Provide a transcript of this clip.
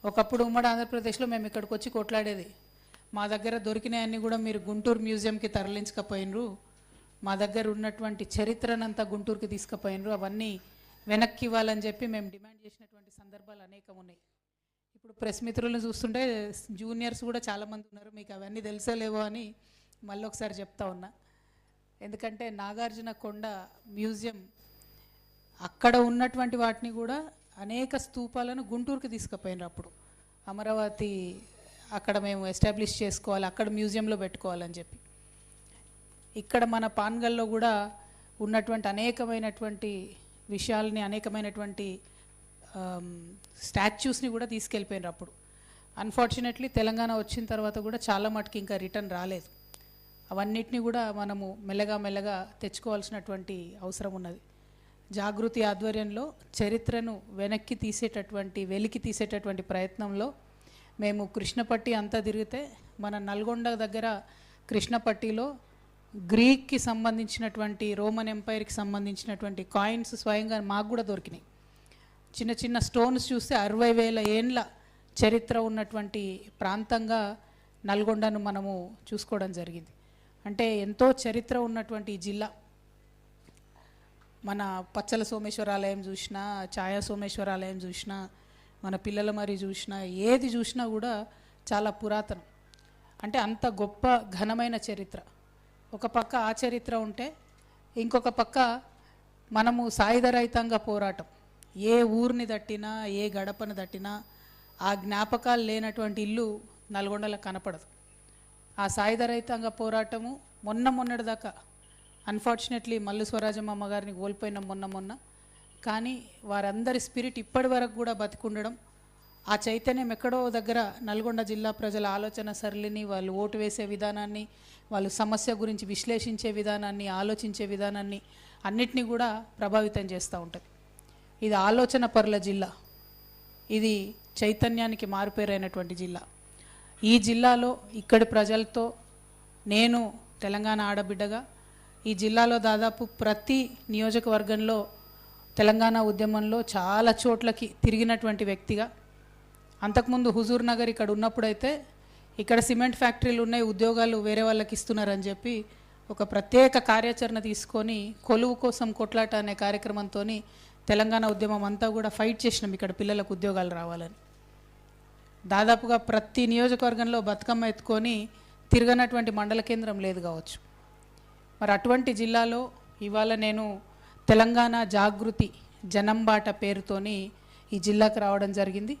ఒకప్పుడు ఉమ్మడి ఆంధ్రప్రదేశ్లో మేము ఇక్కడికి వచ్చి కొట్లాడేది. మా దగ్గర దొరికినాయన్నీ కూడా మీరు గుంటూరు మ్యూజియంకి తరలించకపోయినరు, మా దగ్గర ఉన్నటువంటి చరిత్రనంతా గుంటూరుకి తీసుకుపోయినరు, అవన్నీ వెనక్కి ఇవ్వాలని చెప్పి మేము డిమాండ్ చేసినటువంటి సందర్భాలు అనేకం ఉన్నాయి. ఇప్పుడు ప్రెస్ మిత్రులను చూస్తుంటే జూనియర్స్ కూడా చాలామంది ఉన్నారు, మీకు అవన్నీ తెలుసలేవో అని మళ్ళీ ఒకసారి చెప్తా ఉన్నా. ఎందుకంటే నాగార్జున కొండ మ్యూజియం అక్కడ ఉన్నటువంటి వాటిని కూడా అనేక స్తూపాలను గుంటూరుకి తీసుకుపోయినారు. అప్పుడు అమరావతి అక్కడ మేము ఎస్టాబ్లిష్ చేసుకోవాలి, అక్కడ మ్యూజియంలో పెట్టుకోవాలని చెప్పి. ఇక్కడ మన పాన్గల్లో కూడా ఉన్నటువంటి అనేకమైనటువంటి విషయాల్ని, అనేకమైనటువంటి స్టాచ్యూస్ని కూడా తీసుకెళ్ళిపోయినారు అప్పుడు. అన్ఫార్చునేట్లీ తెలంగాణ వచ్చిన తర్వాత కూడా చాలా మటుకు ఇంకా రిటర్న్ రాలేదు. అవన్నిటిని కూడా మనము మెల్లగా తెచ్చుకోవాల్సినటువంటి అవసరం ఉన్నది. జాగృతి ఆధ్వర్యంలో చరిత్రను వెనక్కి తీసేటటువంటి ప్రయత్నంలో మేము కృష్ణపట్టి అంతా తిరిగితే మన నల్గొండ దగ్గర కృష్ణపట్టిలో గ్రీక్కి సంబంధించినటువంటి, రోమన్ ఎంపైర్కి సంబంధించినటువంటి కాయిన్స్ స్వయంగా మాకు కూడా దొరికినాయి. చిన్న చిన్న స్టోన్స్ చూస్తే 60,000 ఏండ్ల చరిత్ర ఉన్నటువంటి ప్రాంతంగా నల్గొండను మనము చూసుకోవడం జరిగింది. అంటే ఎంతో చరిత్ర ఉన్నటువంటి ఈ జిల్లా. మన పచ్చల సోమేశ్వరాలయం చూసినా, ఛాయా సోమేశ్వరాలయం చూసినా, మన పిల్లల మరి చూసినా, ఏది చూసినా కూడా చాలా పురాతనం. అంటే అంత గొప్ప ఘనమైన చరిత్ర. ఒక పక్క ఆ చరిత్ర ఉంటే, ఇంకొక పక్క మనము సాయుధ రైతాంగ పోరాటం, ఏ ఊరిని దట్టినా, ఏ గడపను దట్టినా ఆ జ్ఞాపకాలు లేనటువంటి ఇల్లు నల్గొండలో కనపడదు. ఆ సాయుధ రైతాంగ పోరాటము మొన్నటి దాకా అన్ఫార్చునేట్లీ మల్లు స్వరాజమ్మ అమ్మగారిని కోల్పోయినాం మొన్న. కానీ వారందరి స్పిరిట్ ఇప్పటి వరకు కూడా బతికుండడం, ఆ చైతన్యం ఎక్కడో దగ్గర నల్గొండ జిల్లా ప్రజల ఆలోచన సరళిని, వాళ్ళు ఓటు వేసే విధానాన్ని, వాళ్ళు సమస్య గురించి విశ్లేషించే విధానాన్ని, ఆలోచించే విధానాన్ని అన్నిటినీ కూడా ప్రభావితం చేస్తూ ఉంటుంది. ఇది ఆలోచన పరుల జిల్లా, ఇది చైతన్యానికి మారుపేరైనటువంటి జిల్లా. ఈ జిల్లాలో ఇక్కడి ప్రజలతో నేను తెలంగాణ ఆడబిడ్డగా ఈ జిల్లాలో దాదాపు ప్రతి నియోజకవర్గంలో తెలంగాణ ఉద్యమంలో చాలా చోట్లకి తిరిగినటువంటి వ్యక్తిగా, అంతకుముందు హుజూర్ నగర్ ఇక్కడ ఉన్నప్పుడైతే ఇక్కడ సిమెంట్ ఫ్యాక్టరీలు ఉన్నాయి, ఉద్యోగాలు వేరే వాళ్ళకి ఇస్తున్నారని చెప్పి ఒక ప్రత్యేక కార్యాచరణ తీసుకొని కొలువు కోసం కొట్లాట అనే కార్యక్రమంతో తెలంగాణ ఉద్యమం అంతా కూడా ఫైట్ చేసినాం ఇక్కడ పిల్లలకు ఉద్యోగాలు రావాలని. దాదాపుగా ప్రతి నియోజకవర్గంలో బతుకమ్మ ఎత్తుకొని తిరగనటువంటి మండల కేంద్రం లేదు కావచ్చు. మరి అటువంటి జిల్లాలో ఇవాళ నేను తెలంగాణ జాగృతి జనంబాట పేరుతోని ఈ జిల్లాకు రావడం జరిగింది.